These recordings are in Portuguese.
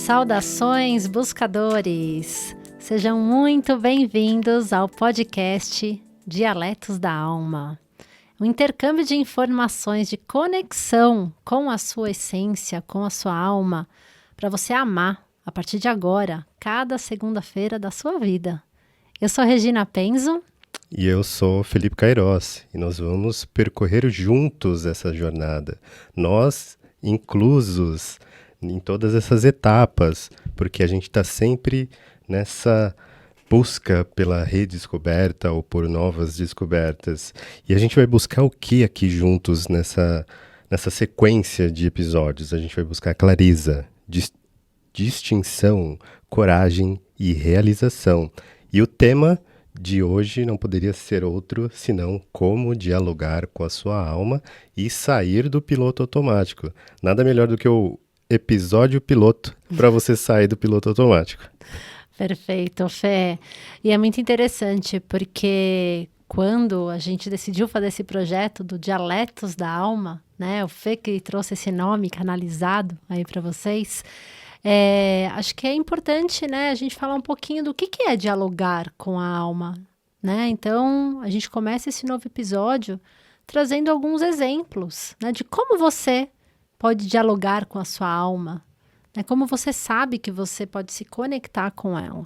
Saudações, buscadores! Sejam muito bem-vindos ao podcast Dialetos da Alma. Um intercâmbio de informações de conexão com a sua essência, com a sua alma, para você amar, a partir de agora, cada segunda-feira da sua vida. Eu sou Regina Penzo. E eu sou Felipe Queiroz, e nós vamos percorrer juntos essa jornada. Nós, inclusos em todas essas etapas, porque a gente está sempre nessa busca pela redescoberta ou por novas descobertas. E a gente vai buscar o que aqui juntos nessa sequência de episódios? A gente vai buscar clareza, distinção, coragem e realização. E o tema de hoje não poderia ser outro senão como dialogar com a sua alma e sair do piloto automático. Nada melhor do que o episódio piloto para você sair do piloto automático. Perfeito, Fê. E é muito interessante porque quando a gente decidiu fazer esse projeto do Dialetos da Alma, né, o Fê que trouxe esse nome canalizado aí para vocês, acho que é importante, né, a gente falar um pouquinho do que é dialogar com a alma, né? Então, a gente começa esse novo episódio trazendo alguns exemplos, né, de como você pode dialogar com a sua alma, né? Como você sabe que você pode se conectar com ela.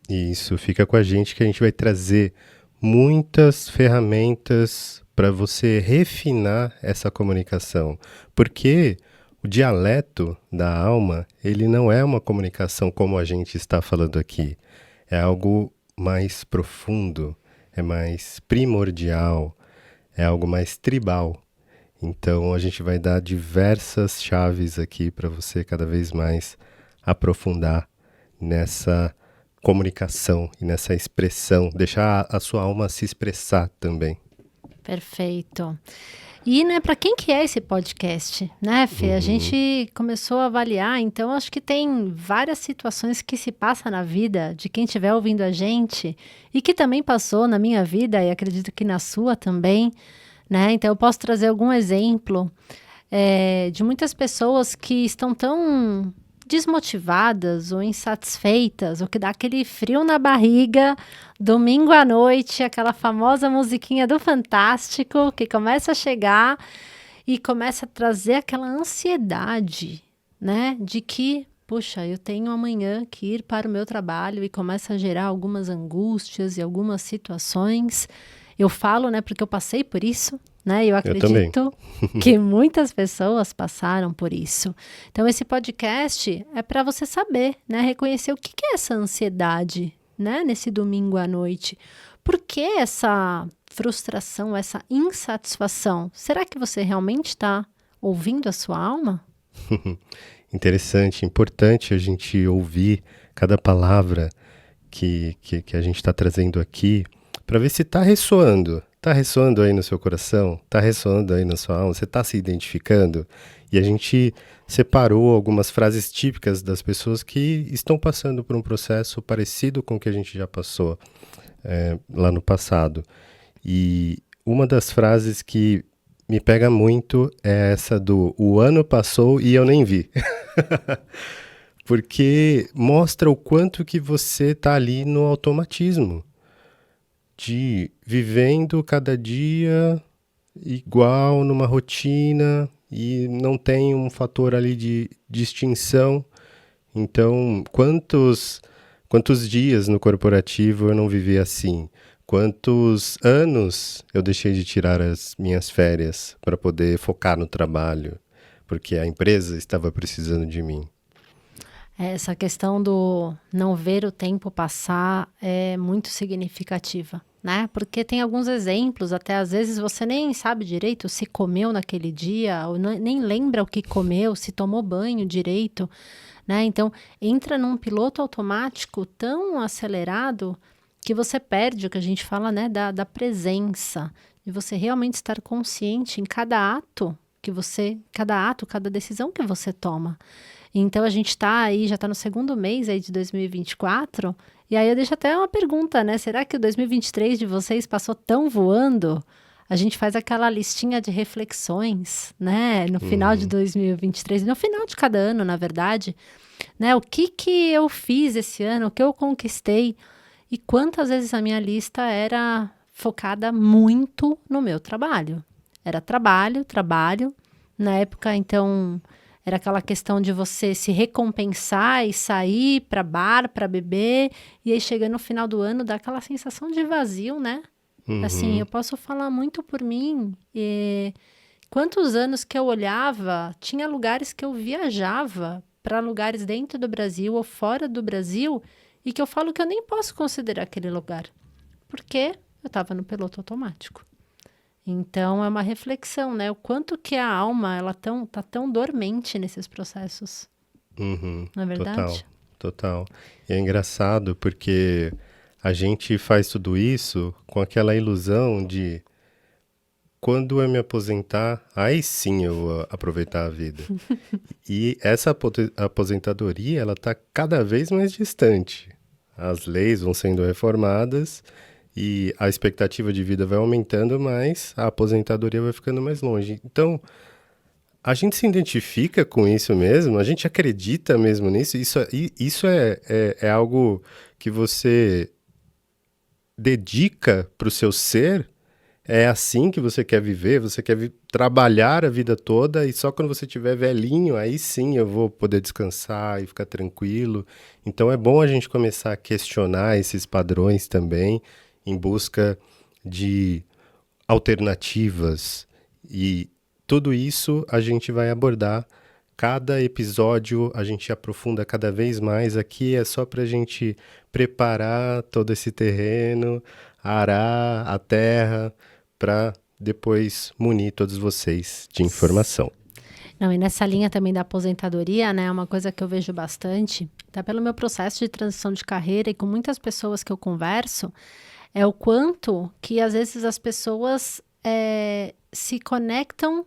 Isso, fica com a gente que a gente vai trazer muitas ferramentas para você refinar essa comunicação, porque o dialeto da alma, ele não é uma comunicação como a gente está falando aqui. É algo mais profundo, é mais primordial, é algo mais tribal. Então, a gente vai dar diversas chaves aqui para você cada vez mais aprofundar nessa comunicação e nessa expressão, deixar a sua alma se expressar também. Perfeito. E, né, para quem que é esse podcast, né, Fê? A gente começou a avaliar, então acho que tem várias situações que se passam na vida de quem estiver ouvindo a gente e que também passou na minha vida e acredito que na sua também, né? Então eu posso trazer algum exemplo de muitas pessoas que estão tão desmotivadas ou insatisfeitas, ou que dá aquele frio na barriga, domingo à noite, aquela famosa musiquinha do Fantástico, que começa a chegar e começa a trazer aquela ansiedade, né? De que, puxa, eu tenho amanhã que ir para o meu trabalho e começa a gerar algumas angústias e algumas situações. Eu falo, né, porque eu passei por isso, né? Eu acredito que muitas pessoas passaram por isso. Então, esse podcast é para você saber, né? Reconhecer o que é essa ansiedade, né? Nesse domingo à noite. Por que essa frustração, essa insatisfação? Será que você realmente está ouvindo a sua alma? Interessante, importante a gente ouvir cada palavra que a gente está trazendo aqui, para ver se está ressoando. Está ressoando aí no seu coração? Está ressoando aí na sua alma? Você está se identificando? E a gente separou algumas frases típicas das pessoas que estão passando por um processo parecido com o que a gente já passou lá no passado. E uma das frases que me pega muito é essa do "o ano passou e eu nem vi". Porque mostra o quanto que você está ali no automatismo, de vivendo cada dia igual numa rotina e não tem um fator ali de distinção. Então, quantos dias no corporativo eu não vivi assim? Quantos anos eu deixei de tirar as minhas férias para poder focar no trabalho, porque a empresa estava precisando de mim? Essa questão do não ver o tempo passar é muito significativa, né? Porque tem alguns exemplos, até às vezes você nem sabe direito se comeu naquele dia, ou nem lembra o que comeu, se tomou banho direito, né? Então, entra num piloto automático tão acelerado que você perde o que a gente fala, né? Da presença, de você realmente estar consciente em cada ato, cada decisão que você toma. Então, a gente está aí, já está no segundo mês aí de 2024, e aí eu deixo até uma pergunta, né? Será que o 2023 de vocês passou tão voando? A gente faz aquela listinha de reflexões, né? No final de 2023, no final de cada ano, na verdade, né? O que que eu fiz esse ano, o que eu conquistei e quantas vezes a minha lista era focada muito no meu trabalho. Era trabalho, trabalho. Na época, então, era aquela questão de você se recompensar e sair para bar, para beber, e aí chega no final do ano, dá aquela sensação de vazio, né? Assim, Uhum. eu posso falar muito por mim. Quantos anos que eu olhava, tinha lugares que eu viajava para lugares dentro do Brasil ou fora do Brasil, e que eu falo que eu nem posso considerar aquele lugar, porque eu estava no piloto automático. Então, é uma reflexão, né? O quanto que a alma, ela tá tão dormente nesses processos, Uhum. não é Total, verdade? total. E é engraçado porque a gente faz tudo isso com aquela ilusão de quando eu me aposentar, aí sim eu vou aproveitar a vida. E essa aposentadoria, ela está cada vez mais distante. As leis vão sendo reformadas e a expectativa de vida vai aumentando, mas a aposentadoria vai ficando mais longe. Então, a gente se identifica com isso mesmo? A gente acredita mesmo nisso? Isso é algo que você dedica para o seu ser? É assim que você quer viver? Você quer trabalhar a vida toda e só quando você estiver velhinho, aí sim eu vou poder descansar e ficar tranquilo. Então é bom a gente começar a questionar esses padrões também, em busca de alternativas. E tudo isso a gente vai abordar. Cada episódio a gente aprofunda cada vez mais. Aqui é só para a gente preparar todo esse terreno, arar a terra, para depois munir todos vocês de informação. Não, e nessa linha também da aposentadoria, né? Uma coisa que eu vejo bastante, até pelo meu processo de transição de carreira e com muitas pessoas que eu converso, é o quanto que às vezes as pessoas se conectam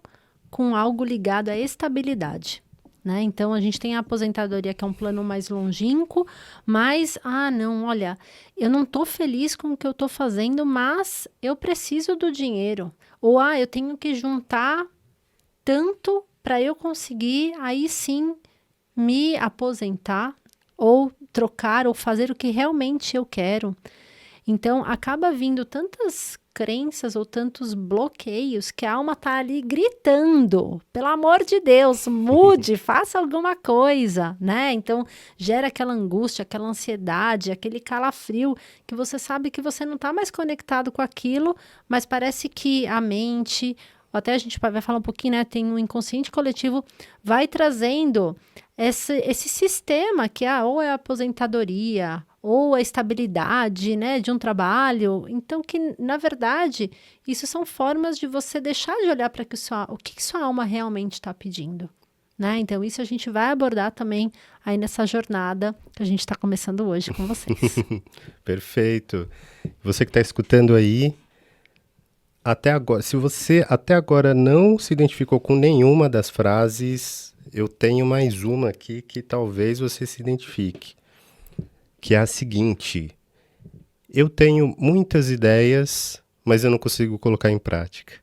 com algo ligado à estabilidade. Né? Então, a gente tem a aposentadoria, que é um plano mais longínquo, mas, não, olha, eu não estou feliz com o que eu estou fazendo, mas eu preciso do dinheiro. Ou, eu tenho que juntar tanto para eu conseguir, aí sim, me aposentar, ou trocar, ou fazer o que realmente eu quero. Então, acaba vindo tantas crenças ou tantos bloqueios que a alma tá ali gritando, pelo amor de Deus, mude, faça alguma coisa, né? Então, gera aquela angústia, aquela ansiedade, aquele calafrio que você sabe que você não tá mais conectado com aquilo, mas parece que a mente, ou até a gente vai falar um pouquinho, né? Tem um inconsciente coletivo, vai trazendo esse sistema que ou é a aposentadoria, ou a estabilidade, né, de um trabalho. Então, que, na verdade, isso são formas de você deixar de olhar para o que sua alma realmente está pedindo. Né? Então, isso a gente vai abordar também aí nessa jornada que a gente está começando hoje com vocês. Perfeito. Você que está escutando aí, até agora, se você até agora não se identificou com nenhuma das frases, eu tenho mais uma aqui que talvez você se identifique, que é a seguinte: eu tenho muitas ideias, mas eu não consigo colocar em prática.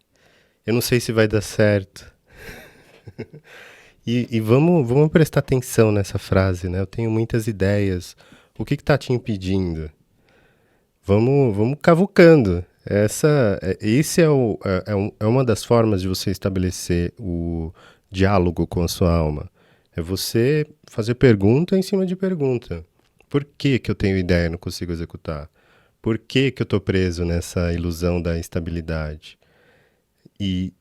Eu não sei se vai dar certo. E vamos prestar atenção nessa frase, né? Eu tenho muitas ideias. O que está te impedindo? Vamos cavucando. Esse é uma das formas de você estabelecer o diálogo com a sua alma. É você fazer pergunta em cima de pergunta. Por que que eu tenho ideia e não consigo executar? Por que que eu estou preso nessa ilusão da estabilidade? E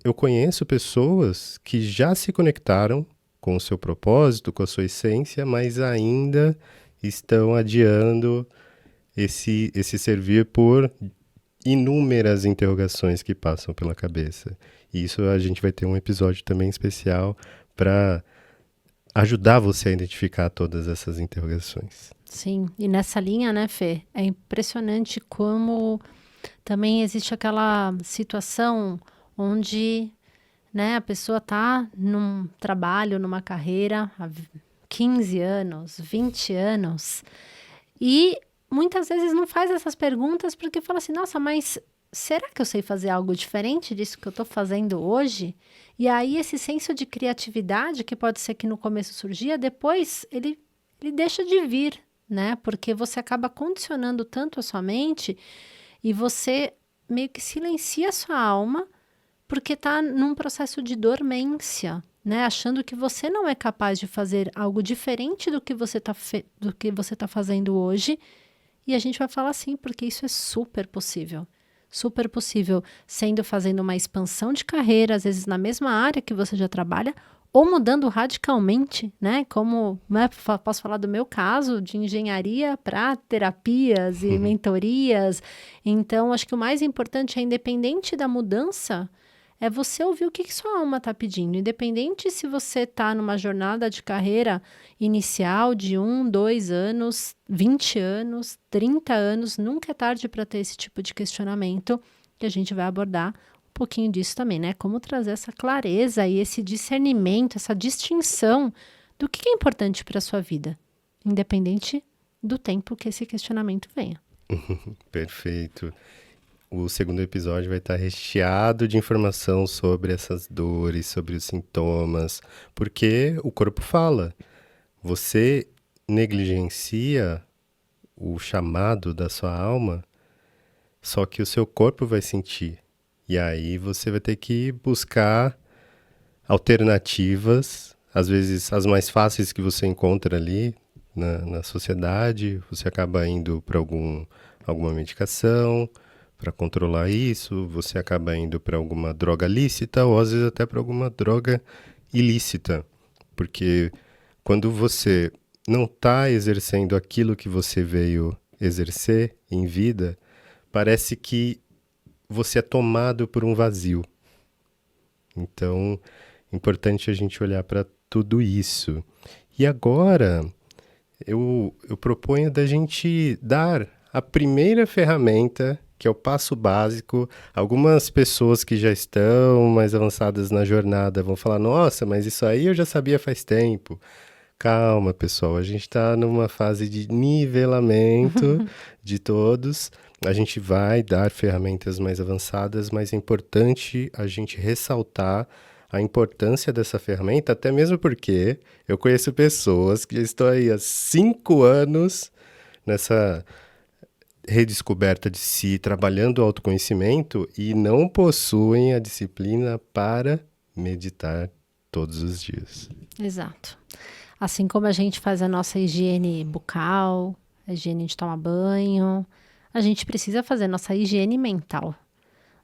eu conheço pessoas que já se conectaram com o seu propósito, com a sua essência, mas ainda estão adiando esse servir por inúmeras interrogações que passam pela cabeça. E isso a gente vai ter um episódio também especial para ajudar você a identificar todas essas interrogações. Sim, e nessa linha, né, Fê, é impressionante como também existe aquela situação onde, né, a pessoa está num trabalho, numa carreira há 15 anos, 20 anos, e muitas vezes não faz essas perguntas porque fala assim, nossa, mas será que eu sei fazer algo diferente disso que eu estou fazendo hoje? E aí esse senso de criatividade, que pode ser que no começo surgia, depois ele deixa de vir, né? Porque você acaba condicionando tanto a sua mente e você meio que silencia a sua alma porque está num processo de dormência, né? Achando que você não é capaz de fazer algo diferente do que você está fazendo hoje. E a gente vai falar sim, porque isso é super possível. Super possível, fazendo uma expansão de carreira, às vezes na mesma área que você já trabalha, ou mudando radicalmente, né? Como, né, posso falar do meu caso, de engenharia para terapias e mentorias. Então, acho que o mais importante é, independente da mudança, é você ouvir o que sua alma está pedindo. Independente se você está numa jornada de carreira inicial de 1, 2 anos, 20 anos, 30 anos, nunca é tarde para ter esse tipo de questionamento, que a gente vai abordar um pouquinho disso também, né? Como trazer essa clareza e esse discernimento, essa distinção do que é importante para a sua vida, independente do tempo que esse questionamento venha. Perfeito. O segundo episódio vai estar recheado de informação sobre essas dores, sobre os sintomas, porque o corpo fala. Você negligencia o chamado da sua alma, só que o seu corpo vai sentir. E aí você vai ter que buscar alternativas, às vezes as mais fáceis que você encontra ali na sociedade. Você acaba indo para alguma medicação para controlar isso, você acaba indo para alguma droga lícita ou às vezes até para alguma droga ilícita, porque quando você não está exercendo aquilo que você veio exercer em vida, parece que você é tomado por um vazio. Então, é importante a gente olhar para tudo isso. E agora, eu proponho da gente dar a primeira ferramenta, que é o passo básico. Algumas pessoas que já estão mais avançadas na jornada vão falar, nossa, mas isso aí eu já sabia faz tempo. Calma, pessoal, a gente está numa fase de nivelamento de todos. A gente vai dar ferramentas mais avançadas, mas é importante a gente ressaltar a importância dessa ferramenta, até mesmo porque eu conheço pessoas que já estão aí há 5 anos nessa redescoberta de si, trabalhando o autoconhecimento e não possuem a disciplina para meditar todos os dias. Exato. Assim como a gente faz a nossa higiene bucal, a higiene de tomar banho, a gente precisa fazer a nossa higiene mental,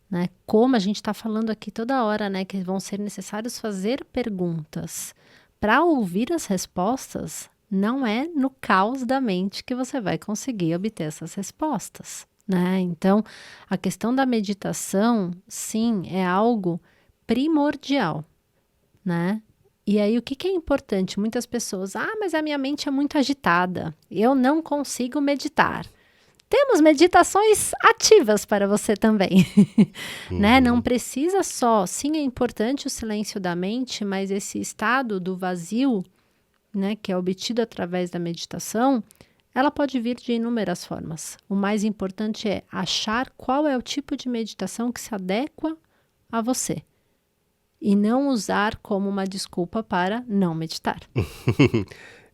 né? Como a gente está falando aqui toda hora, né? Que vão ser necessários fazer perguntas. Para ouvir as respostas, não é no caos da mente que você vai conseguir obter essas respostas, né? Então, a questão da meditação, sim, é algo primordial, né? E aí, o que é importante? Muitas pessoas, mas a minha mente é muito agitada, eu não consigo meditar. Temos meditações ativas para você também, né? Não precisa só, sim, é importante o silêncio da mente, mas esse estado do vazio, né, que é obtido através da meditação, ela pode vir de inúmeras formas. O mais importante é achar qual é o tipo de meditação que se adequa a você. E não usar como uma desculpa para não meditar.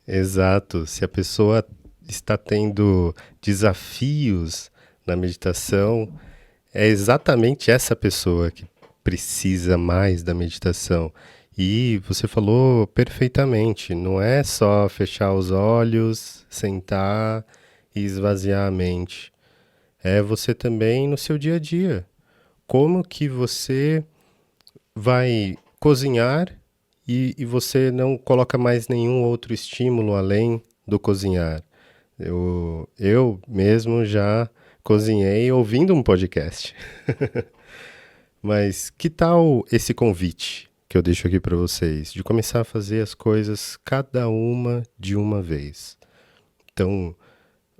Exato. Se a pessoa está tendo desafios na meditação, é exatamente essa pessoa que precisa mais da meditação. E você falou perfeitamente, não é só fechar os olhos, sentar e esvaziar a mente. É você também no seu dia a dia. Como que você vai cozinhar e você não coloca mais nenhum outro estímulo além do cozinhar? Eu mesmo já cozinhei ouvindo um podcast. Mas que tal esse convite que eu deixo aqui para vocês, de começar a fazer as coisas cada uma de uma vez? Então,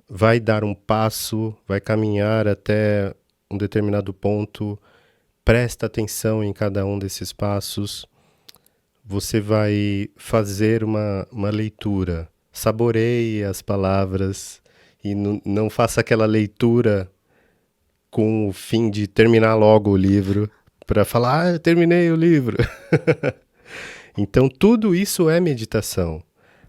vai dar um passo, vai caminhar até um determinado ponto, presta atenção em cada um desses passos. Você vai fazer uma leitura, saboreie as palavras e não faça aquela leitura com o fim de terminar logo o livro, para falar, eu terminei o livro. Então, tudo isso é meditação.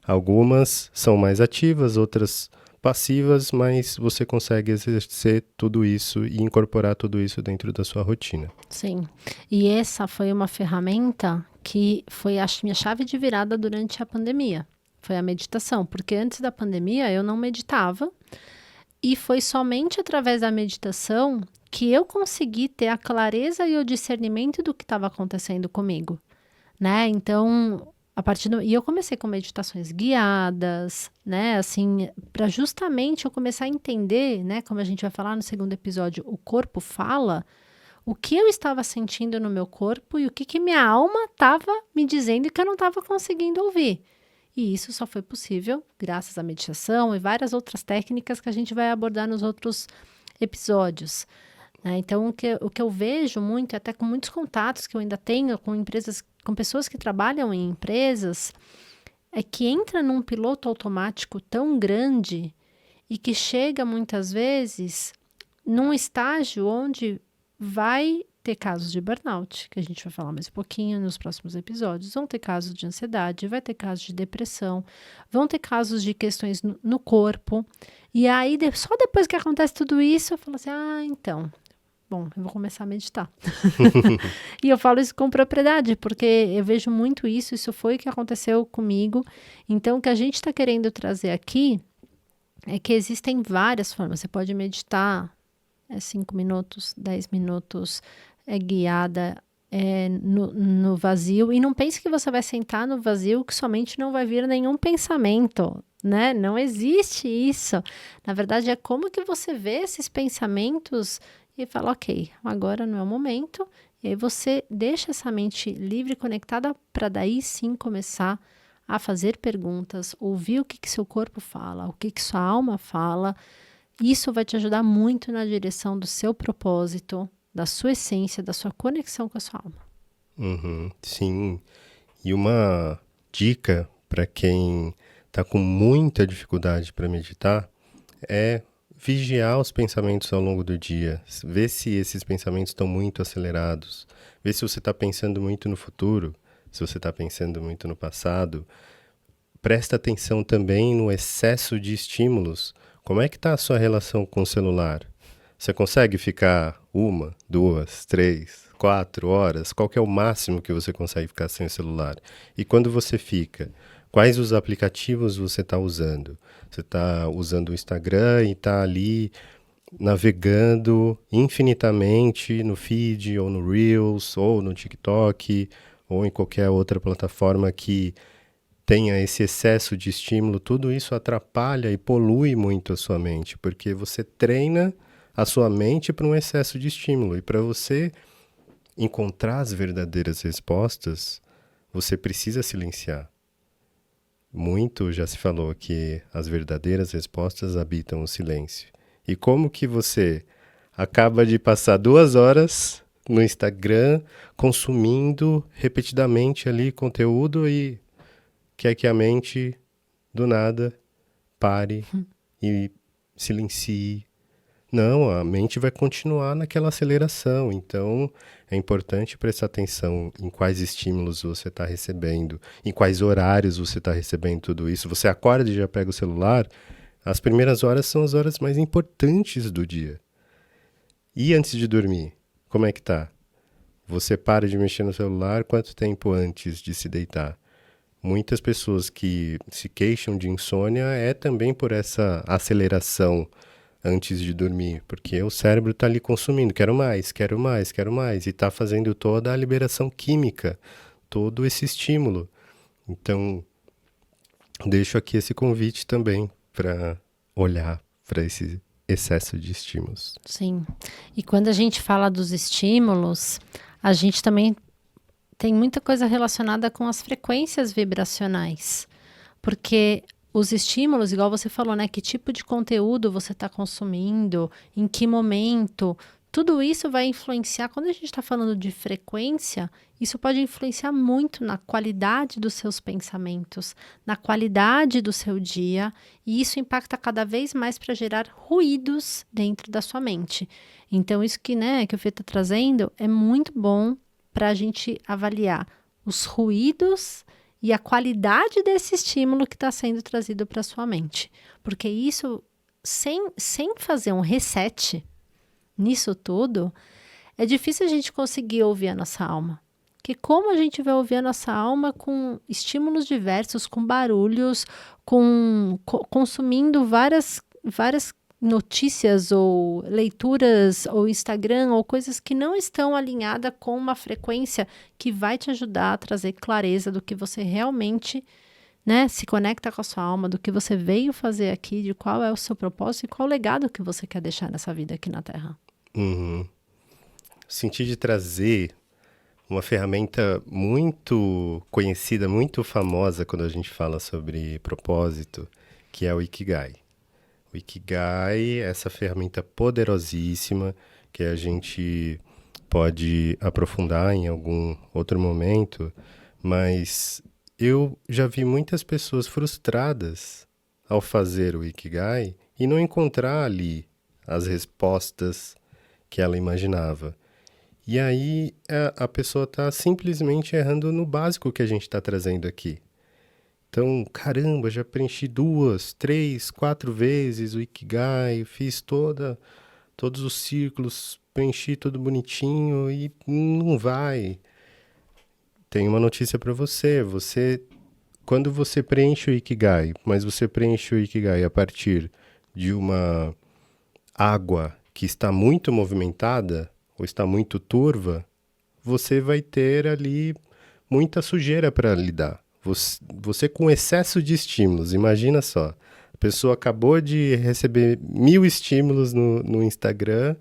Algumas são mais ativas, outras passivas, mas você consegue exercer tudo isso e incorporar tudo isso dentro da sua rotina. Sim. E essa foi uma ferramenta que foi a minha chave de virada durante a pandemia. Foi a meditação, porque antes da pandemia eu não meditava e foi somente através da meditação que eu consegui ter a clareza e o discernimento do que estava acontecendo comigo, né? Então, e eu comecei com meditações guiadas, né? Assim, para justamente eu começar a entender, né? Como a gente vai falar no segundo episódio, o corpo fala, o que eu estava sentindo no meu corpo e o que minha alma estava me dizendo que eu não estava conseguindo ouvir. E isso só foi possível graças à meditação e várias outras técnicas que a gente vai abordar nos outros episódios, né? Então, o que eu vejo muito, até com muitos contatos que eu ainda tenho com empresas, com pessoas que trabalham em empresas, é que entra num piloto automático tão grande e que chega muitas vezes num estágio onde vai ter casos de burnout, que a gente vai falar mais um pouquinho nos próximos episódios, vão ter casos de ansiedade, vai ter casos de depressão, vão ter casos de questões no corpo, e aí só depois que acontece tudo isso, eu falo assim, então, bom, eu vou começar a meditar. E eu falo isso com propriedade, porque eu vejo muito isso foi o que aconteceu comigo. Então, o que a gente está querendo trazer aqui é que existem várias formas. Você pode meditar 5 minutos, 10 minutos, guiada no vazio. E não pense que você vai sentar no vazio que somente não vai vir nenhum pensamento, né? Não existe isso. Na verdade, é como que você vê esses pensamentos e fala, ok, agora não é o momento. E aí você deixa essa mente livre e conectada para daí sim começar a fazer perguntas, ouvir o que seu corpo fala, o que sua alma fala. Isso vai te ajudar muito na direção do seu propósito, da sua essência, da sua conexão com a sua alma. Uhum, sim. E uma dica para quem está com muita dificuldade para meditar é vigiar os pensamentos ao longo do dia. Ver se esses pensamentos estão muito acelerados. Ver se você está pensando muito no futuro, se você está pensando muito no passado. Presta atenção também no excesso de estímulos. Como é que está a sua relação com o celular? Você consegue ficar 1, 2, 3, 4 horas? Qual que é o máximo que você consegue ficar sem o celular? E quando você fica, quais os aplicativos você está usando? Você está usando o Instagram e está ali navegando infinitamente no feed, ou no Reels, ou no TikTok, ou em qualquer outra plataforma que tenha esse excesso de estímulo. Tudo isso atrapalha e polui muito a sua mente, porque você treina a sua mente para um excesso de estímulo. E para você encontrar as verdadeiras respostas, você precisa silenciar. Muito já se falou que as verdadeiras respostas habitam o silêncio. E como que você acaba de passar 2 horas no Instagram consumindo repetidamente ali conteúdo e quer que a mente, do nada, pare e silencie. Não, a mente vai continuar naquela aceleração. Então, é importante prestar atenção em quais estímulos você está recebendo, em quais horários você está recebendo tudo isso. Você acorda e já pega o celular, as primeiras horas são as horas mais importantes do dia. E antes de dormir, como é que tá? Você para de mexer no celular quanto tempo antes de se deitar? Muitas pessoas que se queixam de insônia é também por essa aceleração antes de dormir, porque o cérebro está ali consumindo, quero mais, quero mais, quero mais, e está fazendo toda a liberação química, todo esse estímulo. Então, deixo aqui esse convite também para olhar para esse excesso de estímulos. Sim, e quando a gente fala dos estímulos, a gente também tem muita coisa relacionada com as frequências vibracionais, porque os estímulos, igual você falou, né? Que tipo de conteúdo você está consumindo, em que momento, Tudo isso vai influenciar, quando a gente está falando de frequência, isso pode influenciar muito na qualidade dos seus pensamentos, na qualidade do seu dia, e isso impacta cada vez mais para gerar ruídos dentro da sua mente. Então, isso que, né, que o Fê está trazendo é muito bom para a gente avaliar os ruídos e a qualidade desse estímulo que está sendo trazido para a sua mente. Porque isso, sem fazer um reset nisso tudo, é difícil a gente conseguir ouvir a nossa alma. Que como a gente vai ouvir a nossa alma com estímulos diversos, com barulhos, consumindo várias notícias ou leituras ou Instagram ou coisas que não estão alinhadas com uma frequência que vai te ajudar a trazer clareza do que você realmente, né, se conecta com a sua alma, do que você veio fazer aqui, de qual é o seu propósito e qual o legado que você quer deixar nessa vida aqui na Terra. Uhum. Senti de trazer uma ferramenta muito conhecida, muito famosa quando a gente fala sobre propósito, que é o Ikigai. O Ikigai é essa ferramenta poderosíssima que a gente pode aprofundar em algum outro momento, mas eu já vi muitas pessoas frustradas ao fazer o Ikigai e não encontrar ali as respostas que ela imaginava. E aí a pessoa está simplesmente errando no básico que a gente está trazendo aqui. Então, caramba, já preenchi 2, 3, 4 vezes o Ikigai, fiz todos os círculos, preenchi tudo bonitinho e não vai. Tem uma notícia para você. Quando você preenche o Ikigai, mas você preenche o Ikigai a partir de uma água que está muito movimentada ou está muito turva, você vai ter ali muita sujeira para lidar. Você com excesso de estímulos, imagina só. A pessoa acabou de receber 1000 estímulos no Instagram,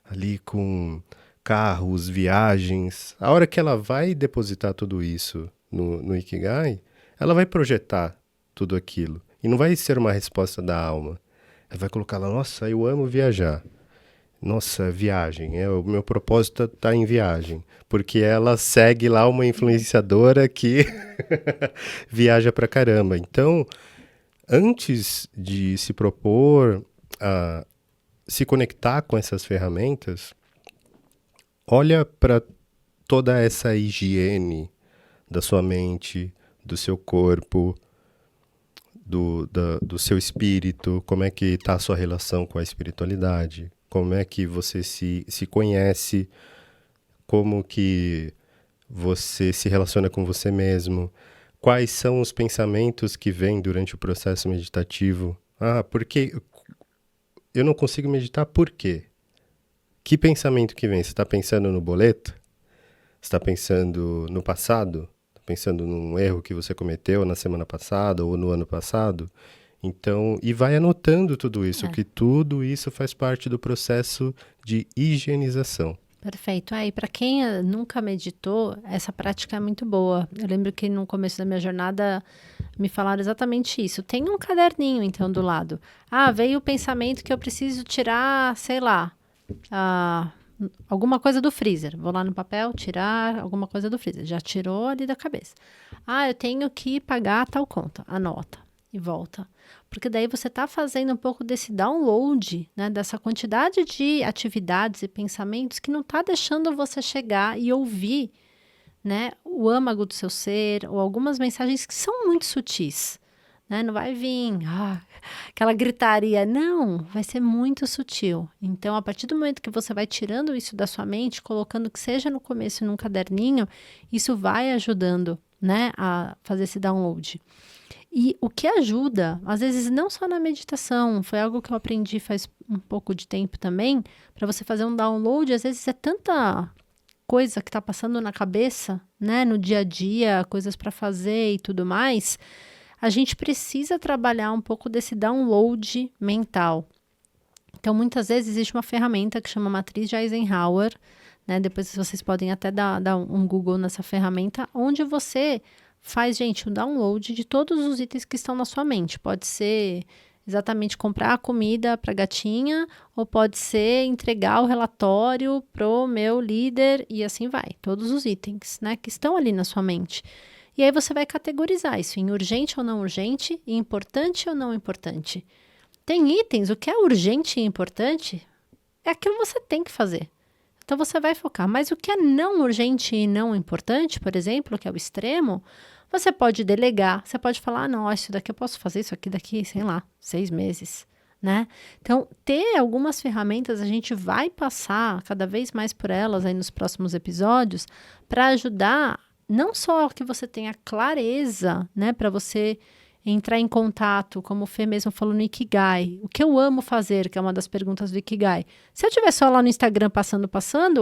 ali com carros, viagens. A hora que ela vai depositar tudo isso no Ikigai, ela vai projetar tudo aquilo. E não vai ser uma resposta da alma. Ela vai colocar lá, nossa, eu amo viajar. Nossa, viagem, o meu propósito está em viagem, porque ela segue lá uma influenciadora que viaja pra caramba. Então, antes de se propor a se conectar com essas ferramentas, olha para toda essa higiene da sua mente, do seu corpo, do seu espírito, como é que está a sua relação com a espiritualidade, como é que você se conhece, como que você se relaciona com você mesmo, quais são os pensamentos que vêm durante o processo meditativo. Porque eu não consigo meditar, por quê? Que pensamento que vem? Você está pensando no boleto? Você está pensando no passado? Está pensando num erro que você cometeu na semana passada ou no ano passado? Então, e vai anotando tudo isso, que tudo isso faz parte do processo de higienização. Perfeito. E para quem nunca meditou, essa prática é muito boa. Eu lembro que no começo da minha jornada me falaram exatamente isso. Tem um caderninho, então, do lado. Veio o pensamento que eu preciso tirar, sei lá, alguma coisa do freezer. Vou lá no papel, tirar alguma coisa do freezer. Já tirou ali da cabeça. Eu tenho que pagar tal conta. Anota e volta. Porque daí você está fazendo um pouco desse download, né, dessa quantidade de atividades e pensamentos que não está deixando você chegar e ouvir, né, o âmago do seu ser ou algumas mensagens que são muito sutis. Né? Não vai vir aquela gritaria, não, vai ser muito sutil. Então, a partir do momento que você vai tirando isso da sua mente, colocando que seja no começo num caderninho, isso vai ajudando, né, a fazer esse download. E o que ajuda, às vezes não só na meditação, foi algo que eu aprendi faz um pouco de tempo também, para você fazer um download, às vezes é tanta coisa que está passando na cabeça, né, no dia a dia, coisas para fazer e tudo mais, a gente precisa trabalhar um pouco desse download mental. Então, muitas vezes existe uma ferramenta que chama Matriz de Eisenhower, né, depois vocês podem até dar um Google nessa ferramenta, onde você faz, gente, o download de todos os itens que estão na sua mente. Pode ser exatamente comprar a comida para a gatinha, ou pode ser entregar o relatório pro meu líder e assim vai. Todos os itens, né, que estão ali na sua mente. E aí você vai categorizar isso em urgente ou não urgente, e importante ou não importante. Tem itens, o que é urgente e importante é aquilo que você tem que fazer. Então você vai focar. Mas o que é não urgente e não importante, por exemplo, que é o extremo, você pode delegar. Você pode falar, ah, não, isso daqui eu posso fazer isso aqui daqui, sei lá, 6 meses, né? Então, ter algumas ferramentas, a gente vai passar cada vez mais por elas aí nos próximos episódios, para ajudar não só que você tenha clareza, né, para você entrar em contato, como o Fê mesmo falou no Ikigai. O que eu amo fazer, que é uma das perguntas do Ikigai. Se eu estiver só lá no Instagram passando,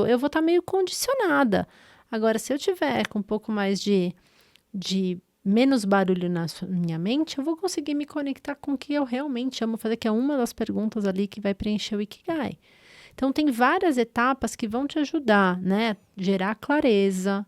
eu vou estar meio condicionada. Agora, se eu tiver com um pouco mais de menos barulho na minha mente, eu vou conseguir me conectar com o que eu realmente amo fazer, que é uma das perguntas ali que vai preencher o Ikigai. Então, tem várias etapas que vão te ajudar, né? Gerar clareza,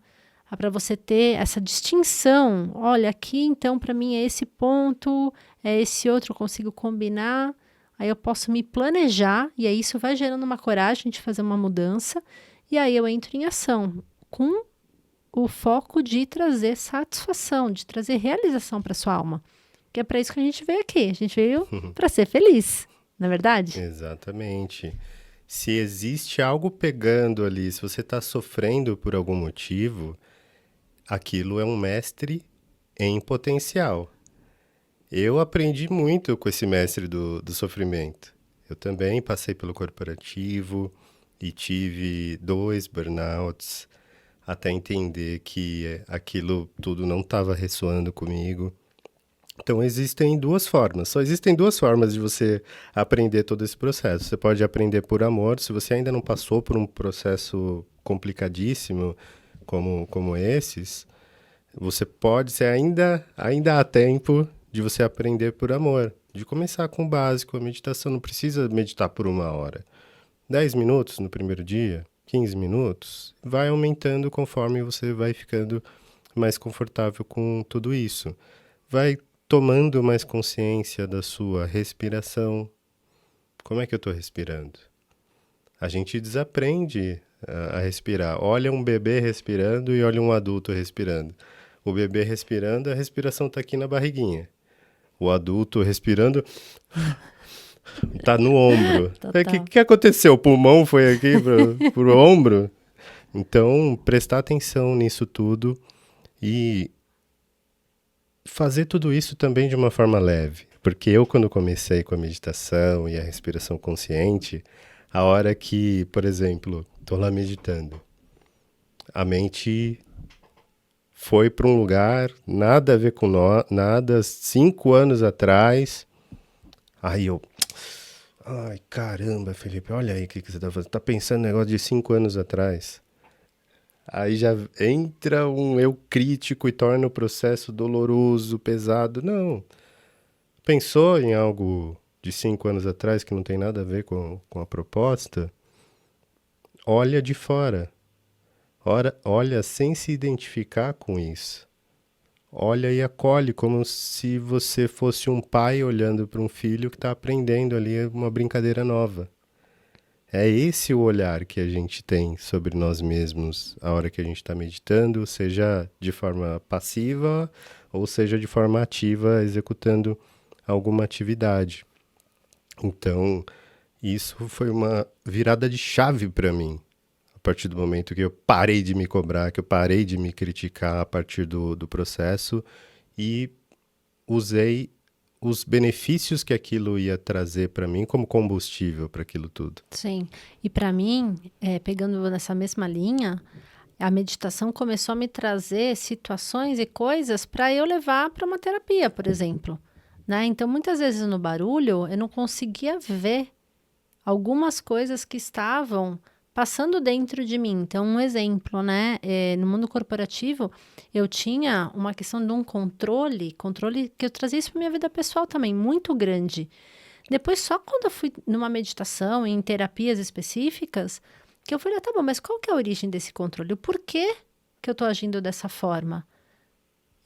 para você ter essa distinção. Olha, aqui então para mim é esse ponto, é esse outro, eu consigo combinar, aí eu posso me planejar, e aí isso vai gerando uma coragem de fazer uma mudança, e aí eu entro em ação, com o foco de trazer satisfação, de trazer realização para sua alma. Que é para isso que a gente veio aqui, a gente veio para ser feliz, não é verdade? Exatamente. Se existe algo pegando ali, se você está sofrendo por algum motivo, aquilo é um mestre em potencial. Eu aprendi muito com esse mestre do sofrimento. Eu também passei pelo corporativo e tive 2 burnouts até entender que aquilo tudo não estava ressoando comigo. Então existem 2 formas, só existem 2 formas de você aprender todo esse processo. Você pode aprender por amor, se você ainda não passou por um processo complicadíssimo como esses, você pode, se ainda há tempo de você aprender por amor, de começar com o básico. A meditação não precisa meditar por 1 hora. 10 minutos no primeiro dia, 15 minutos, vai aumentando conforme você vai ficando mais confortável com tudo isso. Vai tomando mais consciência da sua respiração. Como é que eu estou respirando? A gente desaprende a respirar. Olha um bebê respirando e olha um adulto respirando. O bebê respirando, a respiração está aqui na barriguinha. O adulto respirando, está no ombro. O que aconteceu? O pulmão foi aqui pro ombro? Então, prestar atenção nisso tudo e fazer tudo isso também de uma forma leve. Porque eu, quando comecei com a meditação e a respiração consciente, a hora que, por exemplo, estou lá meditando, a mente foi para um lugar, nada a ver com nada, 5 anos atrás. Aí eu, ai caramba, Felipe, olha aí o que você está fazendo. Está pensando no negócio de 5 anos atrás. Aí já entra um eu crítico e torna o processo doloroso, pesado. Não. Pensou em algo de 5 anos atrás que não tem nada a ver com a proposta? Olha de fora. Olha sem se identificar com isso. Olha e acolhe como se você fosse um pai olhando para um filho que está aprendendo ali uma brincadeira nova. É esse o olhar que a gente tem sobre nós mesmos a hora que a gente está meditando, seja de forma passiva ou seja de forma ativa, executando alguma atividade. Então, isso foi uma virada de chave para mim. A partir do momento que eu parei de me cobrar, que eu parei de me criticar a partir do processo e usei os benefícios que aquilo ia trazer para mim como combustível para aquilo tudo. Sim, e para mim, pegando nessa mesma linha, a meditação começou a me trazer situações e coisas para eu levar para uma terapia, por exemplo, né? Então, muitas vezes no barulho, eu não conseguia ver algumas coisas que estavam passando dentro de mim. Então, um exemplo, né? No mundo corporativo, eu tinha uma questão de um controle que eu trazia isso para minha vida pessoal também, muito grande. Depois, só quando eu fui numa meditação, em terapias específicas, que eu falei, tá bom, mas qual que é a origem desse controle? O porquê que eu estou agindo dessa forma?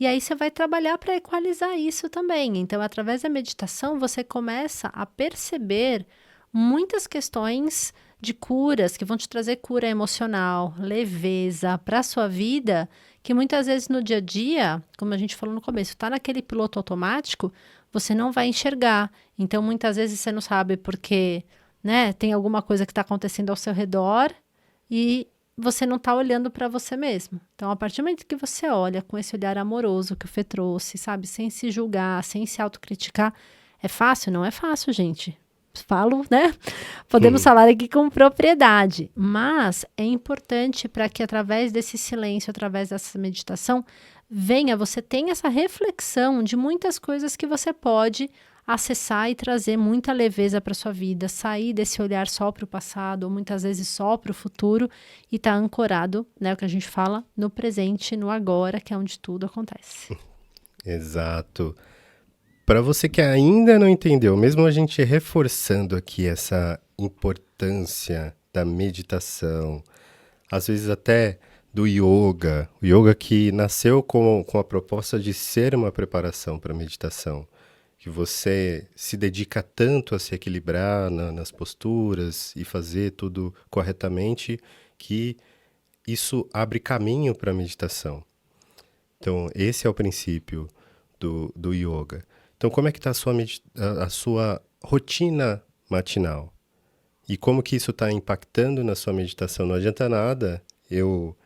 E aí você vai trabalhar para equalizar isso também. Então, através da meditação, você começa a perceber muitas questões de curas que vão te trazer cura emocional, leveza para a sua vida, que muitas vezes no dia a dia, como a gente falou no começo, está naquele piloto automático, você não vai enxergar. Então, muitas vezes você não sabe porque, né, tem alguma coisa que está acontecendo ao seu redor e você não está olhando para você mesmo. Então, a partir do momento que você olha com esse olhar amoroso que o Fê trouxe, sabe, sem se julgar, sem se autocriticar, é fácil? Não é fácil, gente. Falo, né? Podemos falar aqui com propriedade, mas é importante para que através desse silêncio, através dessa meditação, você tenha essa reflexão de muitas coisas que você pode acessar e trazer muita leveza para sua vida, sair desse olhar só para o passado, ou muitas vezes só para o futuro, e estar ancorado, né, o que a gente fala, no presente, no agora, que é onde tudo acontece. Exato. Para você que ainda não entendeu, mesmo a gente reforçando aqui essa importância da meditação, às vezes até do yoga, o yoga que nasceu com a proposta de ser uma preparação para a meditação, que você se dedica tanto a se equilibrar nas posturas e fazer tudo corretamente, que isso abre caminho para a meditação. Então, esse é o princípio do yoga. Então, como é que está a sua rotina matinal? E como que isso está impactando na sua meditação? Não adianta nada eu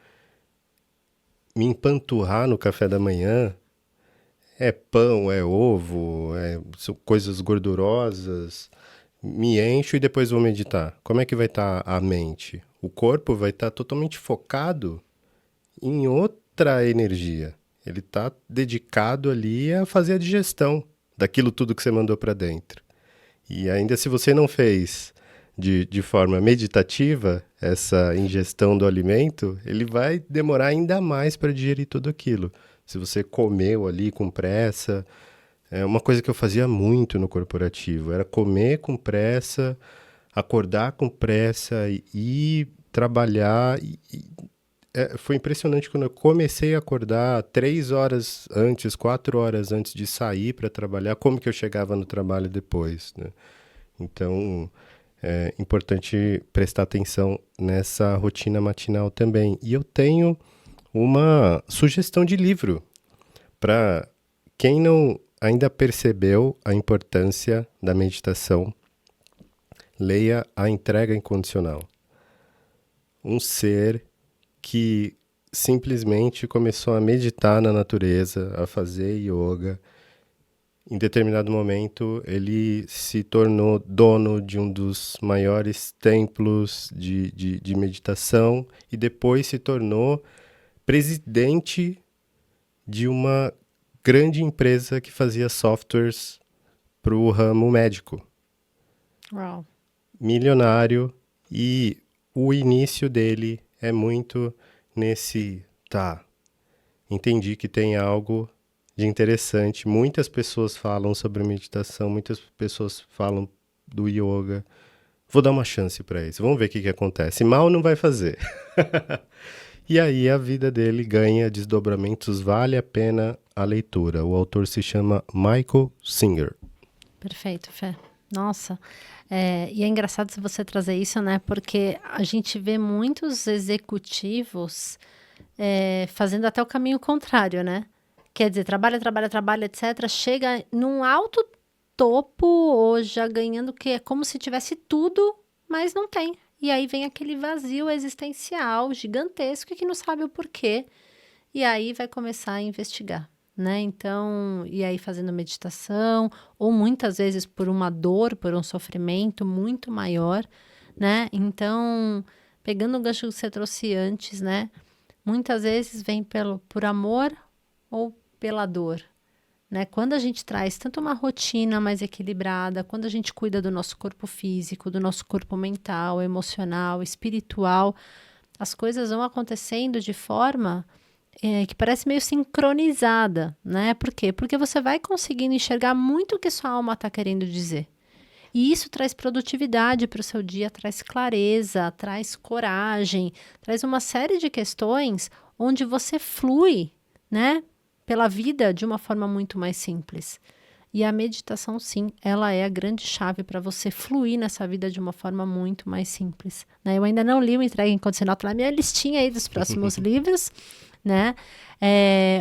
me empanturrar no café da manhã, é pão, é ovo, são coisas gordurosas, me encho e depois vou meditar. Como é que vai estar a mente? O corpo vai estar totalmente focado em outra energia. Ele está dedicado ali a fazer a digestão daquilo tudo que você mandou para dentro. E ainda se você não fez de forma meditativa essa ingestão do alimento, ele vai demorar ainda mais para digerir tudo aquilo. Se você comeu ali com pressa, é uma coisa que eu fazia muito no corporativo, era comer com pressa, acordar com pressa e ir trabalhar. Foi impressionante quando eu comecei a acordar 3 horas antes, 4 horas antes de sair para trabalhar, como que eu chegava no trabalho depois, né? Então, é importante prestar atenção nessa rotina matinal também. E eu tenho uma sugestão de livro para quem não ainda percebeu a importância da meditação. Leia A Entrega Incondicional. Um ser que simplesmente começou a meditar na natureza, a fazer yoga. Em determinado momento, ele se tornou dono de um dos maiores templos de meditação e depois se tornou presidente de uma grande empresa que fazia softwares para o ramo médico. Uau. Milionário, e o início dele é muito nesse, entendi que tem algo de interessante. Muitas pessoas falam sobre meditação, muitas pessoas falam do yoga. Vou dar uma chance para isso, vamos ver o que acontece. Mal não vai fazer. E aí a vida dele ganha desdobramentos, vale a pena a leitura. O autor se chama Michael Singer. Perfeito, Fê. Nossa, e é engraçado se você trazer isso, né? Porque a gente vê muitos executivos fazendo até o caminho contrário, né? Quer dizer, trabalha, etc. Chega num alto topo ou já ganhando que é como se tivesse tudo, mas não tem. E aí vem aquele vazio existencial gigantesco que não sabe o porquê. E aí vai começar a investigar, né? Então, e aí fazendo meditação, ou muitas vezes por uma dor, por um sofrimento muito maior, né? Então, pegando o gancho que você trouxe antes, né? Muitas vezes vem por amor ou pela dor, né? Quando a gente traz tanto uma rotina mais equilibrada, quando a gente cuida do nosso corpo físico, do nosso corpo mental, emocional, espiritual, as coisas vão acontecendo de forma que parece meio sincronizada, né? Por quê? Porque você vai conseguindo enxergar muito o que sua alma está querendo dizer. E isso traz produtividade para o seu dia, traz clareza, traz coragem, traz uma série de questões onde você flui, né? pela vida de uma forma muito mais simples. E a meditação, sim, ela é a grande chave para você fluir nessa vida de uma forma muito mais simples, né? Eu ainda não li o Entrega Incondicional, tá na minha listinha aí dos próximos livros, né?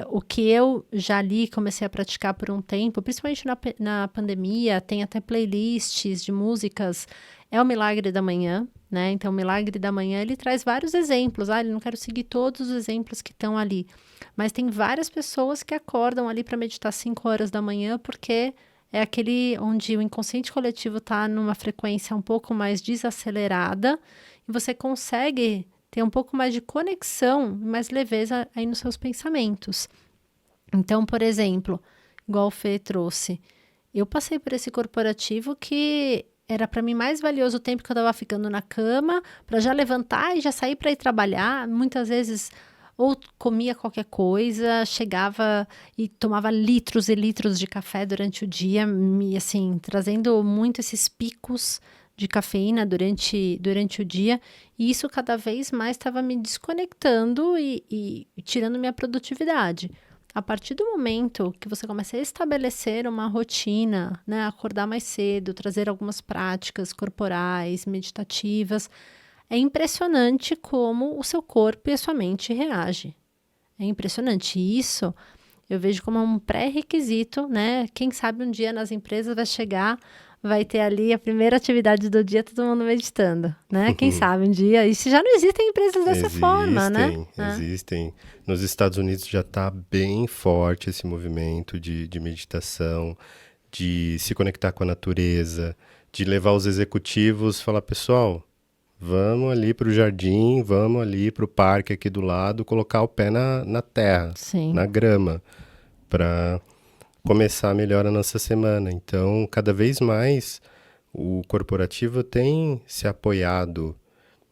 O que eu já li, comecei a praticar por um tempo, principalmente na pandemia, tem até playlists de músicas, é o Milagre da Manhã, né? Então, o Milagre da Manhã, ele traz vários exemplos. Ele não quero seguir todos os exemplos que estão ali, mas tem várias pessoas que acordam ali para meditar 5 horas da manhã, porque é aquele onde o inconsciente coletivo está numa frequência um pouco mais desacelerada e você consegue ter um pouco mais de conexão, mais leveza aí nos seus pensamentos. Então, por exemplo, igual o Fê trouxe, eu passei por esse corporativo que era para mim mais valioso o tempo que eu estava ficando na cama, para já levantar e já sair para ir trabalhar. Muitas vezes, ou comia qualquer coisa, chegava e tomava litros e litros de café durante o dia, me, assim, trazendo muito esses picos de cafeína durante o dia, e isso cada vez mais estava me desconectando e tirando minha produtividade. A partir do momento que você começa a estabelecer uma rotina, né, acordar mais cedo, trazer algumas práticas corporais, meditativas, é impressionante como o seu corpo e a sua mente reagem. É impressionante. Isso eu vejo como um pré-requisito, né? Quem sabe um dia nas empresas vai chegar, vai ter ali a primeira atividade do dia, todo mundo meditando, né? Quem sabe um dia, e se já não existem empresas dessa forma, né? Existem. Nos Estados Unidos já está bem forte esse movimento de meditação, de se conectar com a natureza, de levar os executivos e falar, pessoal, vamos ali para o jardim, vamos ali para o parque aqui do lado, colocar o pé na terra, Sim. na grama, para começar melhor a nossa semana. Então, cada vez mais o corporativo tem se apoiado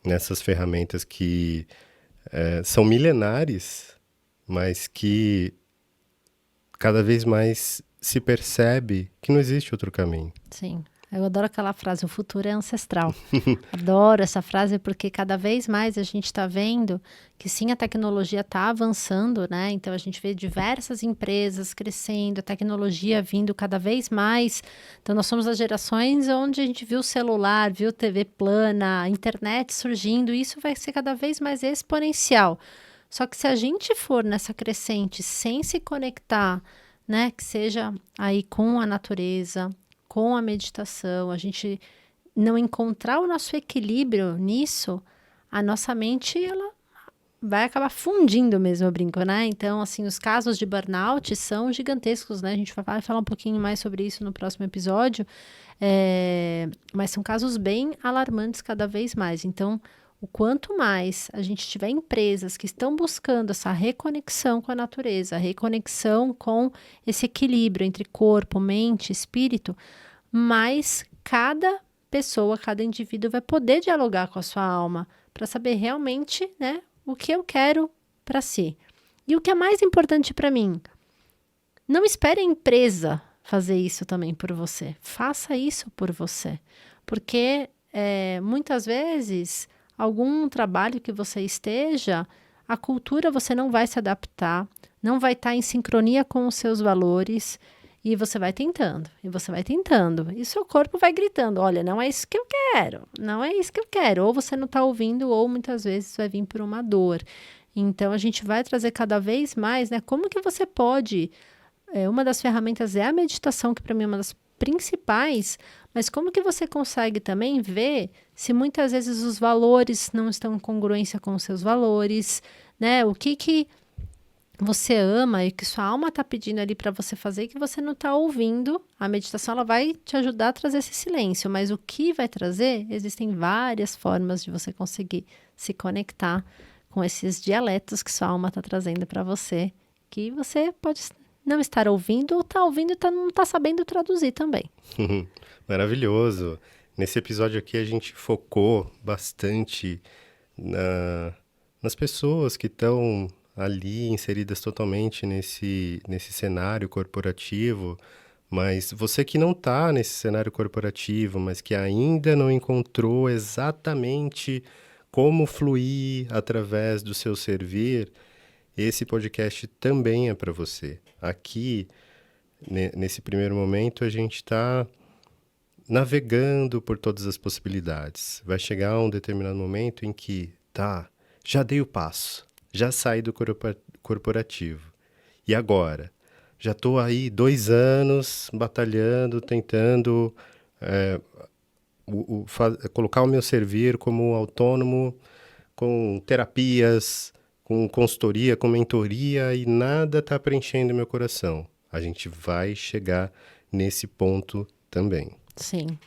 nessas ferramentas que são milenares, mas que cada vez mais se percebe que não existe outro caminho. Sim. Eu adoro aquela frase, o futuro é ancestral. Adoro essa frase porque cada vez mais a gente está vendo que sim, a tecnologia está avançando, né? Então a gente vê diversas empresas crescendo, a tecnologia vindo cada vez mais. Então nós somos as gerações onde a gente viu o celular, viu TV plana, a internet surgindo, e isso vai ser cada vez mais exponencial. Só que se a gente for nessa crescente sem se conectar, né? Que seja aí com a natureza, com a meditação, a gente não encontrar o nosso equilíbrio nisso, a nossa mente, ela vai acabar fundindo mesmo, eu brinco, né? Então, assim, os casos de burnout são gigantescos, né? A gente vai falar um pouquinho mais sobre isso no próximo episódio, mas são casos bem alarmantes cada vez mais. Então, o quanto mais a gente tiver empresas que estão buscando essa reconexão com a natureza, reconexão com esse equilíbrio entre corpo, mente, espírito, mais cada pessoa, cada indivíduo vai poder dialogar com a sua alma para saber realmente, né, o que eu quero para si. E o que é mais importante para mim, não espere a empresa fazer isso também por você. Faça isso por você. Porque muitas vezes algum trabalho que você esteja, a cultura você não vai se adaptar, não vai estar em sincronia com os seus valores, e você vai tentando, e você vai tentando, e seu corpo vai gritando, olha, não é isso que eu quero, não é isso que eu quero, ou você não está ouvindo, ou muitas vezes vai vir por uma dor. Então, a gente vai trazer cada vez mais, né, como que você pode, uma das ferramentas é a meditação, que para mim é uma das principais, mas como que você consegue também ver se muitas vezes os valores não estão em congruência com os seus valores, né? O que você ama e que sua alma está pedindo ali para você fazer e que você não está ouvindo. A meditação ela vai te ajudar a trazer esse silêncio, mas o que vai trazer? Existem várias formas de você conseguir se conectar com esses dialetos que sua alma está trazendo para você, que você pode não estar ouvindo ou está ouvindo e não está sabendo traduzir também. Maravilhoso. Nesse episódio aqui a gente focou bastante nas pessoas que estão ali inseridas totalmente nesse cenário corporativo, mas você que não está nesse cenário corporativo, mas que ainda não encontrou exatamente como fluir através do seu servir, esse podcast também é para você. Aqui, nesse primeiro momento, a gente está navegando por todas as possibilidades. Vai chegar um determinado momento em que, já dei o passo, já saí do corporativo. E agora? Já estou aí 2 anos batalhando, tentando colocar o meu servir como autônomo, com terapias, com consultoria, com mentoria, e nada está preenchendo meu coração. A gente vai chegar nesse ponto também. Sim.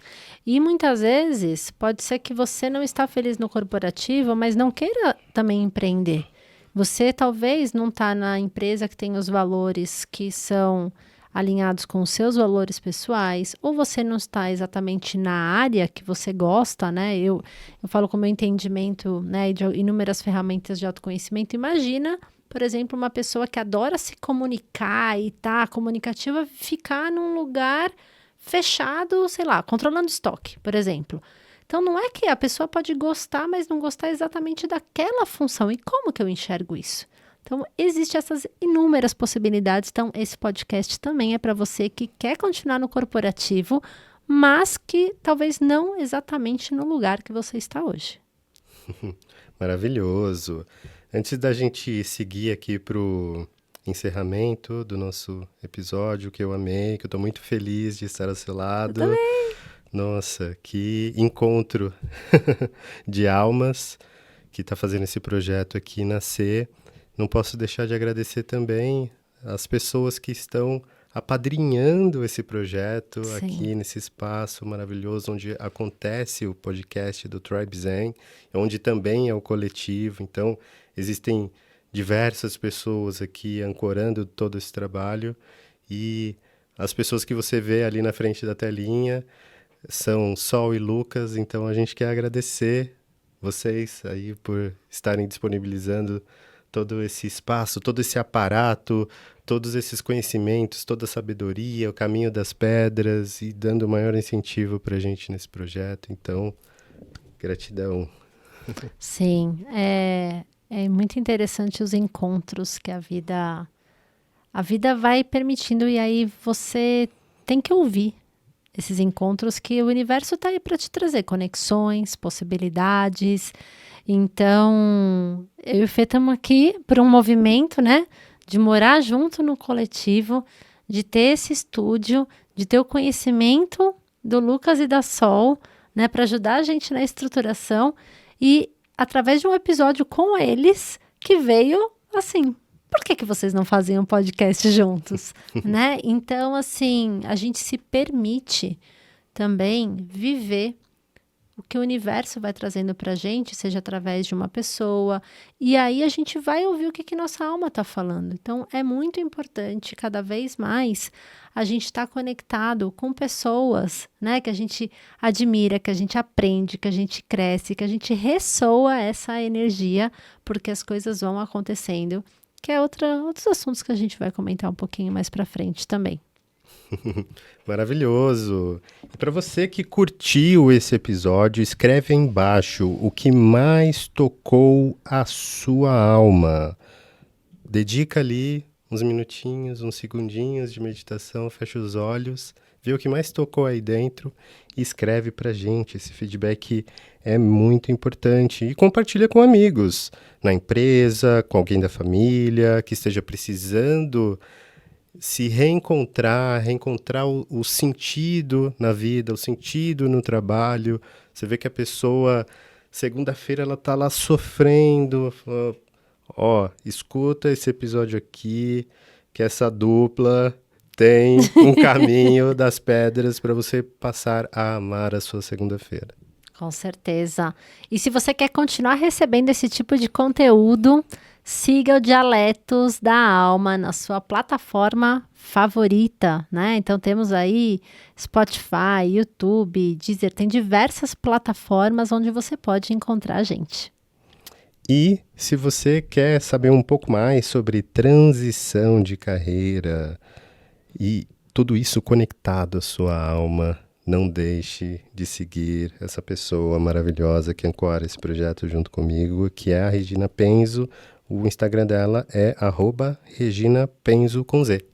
E muitas vezes pode ser que você não está feliz no corporativo, mas não queira também empreender. Você talvez não está na empresa que tem os valores que são alinhados com os seus valores pessoais, ou você não está exatamente na área que você gosta, né? Eu falo com o meu entendimento, né, de inúmeras ferramentas de autoconhecimento. Imagina, por exemplo, uma pessoa que adora se comunicar e tá comunicativa, ficar num lugar fechado, sei lá, controlando estoque, por exemplo. Então, não é que a pessoa pode gostar, mas não gostar exatamente daquela função. E como que eu enxergo isso? Então, existem essas inúmeras possibilidades. Então, esse podcast também é para você que quer continuar no corporativo, mas que talvez não exatamente no lugar que você está hoje. Maravilhoso. Antes da gente seguir aqui para o encerramento do nosso episódio, que eu amei, que eu estou muito feliz de estar ao seu lado. Eu também. Nossa, que encontro de almas que está fazendo esse projeto aqui nascer. Não posso deixar de agradecer também as pessoas que estão apadrinhando esse projeto. Sim. Aqui nesse espaço maravilhoso onde acontece o podcast do Tribe Zen, onde também é o coletivo. Então, existem diversas pessoas aqui ancorando todo esse trabalho, e as pessoas que você vê ali na frente da telinha são Sol e Lucas. Então a gente quer agradecer vocês aí por estarem disponibilizando todo esse espaço, todo esse aparato, todos esses conhecimentos, toda a sabedoria, o caminho das pedras, e dando maior incentivo para a gente nesse projeto. Então, gratidão. Sim, é muito interessante os encontros que a vida vai permitindo, e aí você tem que ouvir esses encontros, que o universo está aí para te trazer conexões, possibilidades. Então, eu e o Fê estamos aqui por um movimento, né, de morar junto no coletivo, de ter esse estúdio, de ter o conhecimento do Lucas e da Sol, né, para ajudar a gente na estruturação, e através de um episódio com eles, que veio assim, por que vocês não fazem um podcast juntos, né? Então, assim, a gente se permite também viver o que o universo vai trazendo pra gente, seja através de uma pessoa, e aí a gente vai ouvir o que nossa alma tá falando. Então, é muito importante, cada vez mais, a gente estar conectado com pessoas, né, que a gente admira, que a gente aprende, que a gente cresce, que a gente ressoa essa energia, porque as coisas vão acontecendo, que é outros assuntos que a gente vai comentar um pouquinho mais pra frente também. Maravilhoso! E para você que curtiu esse episódio, escreve aí embaixo o que mais tocou a sua alma. Dedica ali uns minutinhos, uns segundinhos de meditação, fecha os olhos, vê o que mais tocou aí dentro e escreve pra gente. Esse feedback é muito importante. E compartilha com amigos, na empresa, com alguém da família, que esteja precisando se reencontrar o sentido na vida, o sentido no trabalho. Você vê que a pessoa, segunda-feira, ela tá lá sofrendo. Escuta esse episódio aqui, que essa dupla tem um caminho das pedras para você passar a amar a sua segunda-feira. Com certeza. E se você quer continuar recebendo esse tipo de conteúdo, siga o Dialetos da Alma na sua plataforma favorita, né? Então temos aí Spotify, YouTube, Deezer, tem diversas plataformas onde você pode encontrar a gente. E se você quer saber um pouco mais sobre transição de carreira e tudo isso conectado à sua alma, não deixe de seguir essa pessoa maravilhosa que ancora esse projeto junto comigo, que é a Regina Penzo. O Instagram dela é @reginapenzo com Z.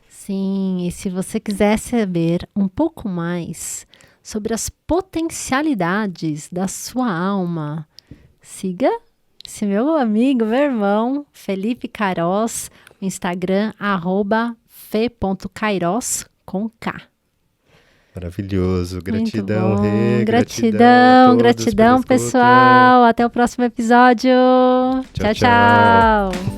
Sim, e se você quiser saber um pouco mais sobre as potencialidades da sua alma, siga esse meu amigo, meu irmão, Felipe Queiroz, o Instagram @fe.queiroz com K. Maravilhoso. Muito Gratidão, bom. Rê. Gratidão, a todos gratidão, pela escuta. pessoal. Até o próximo episódio. Tchau, Tchau, tchau.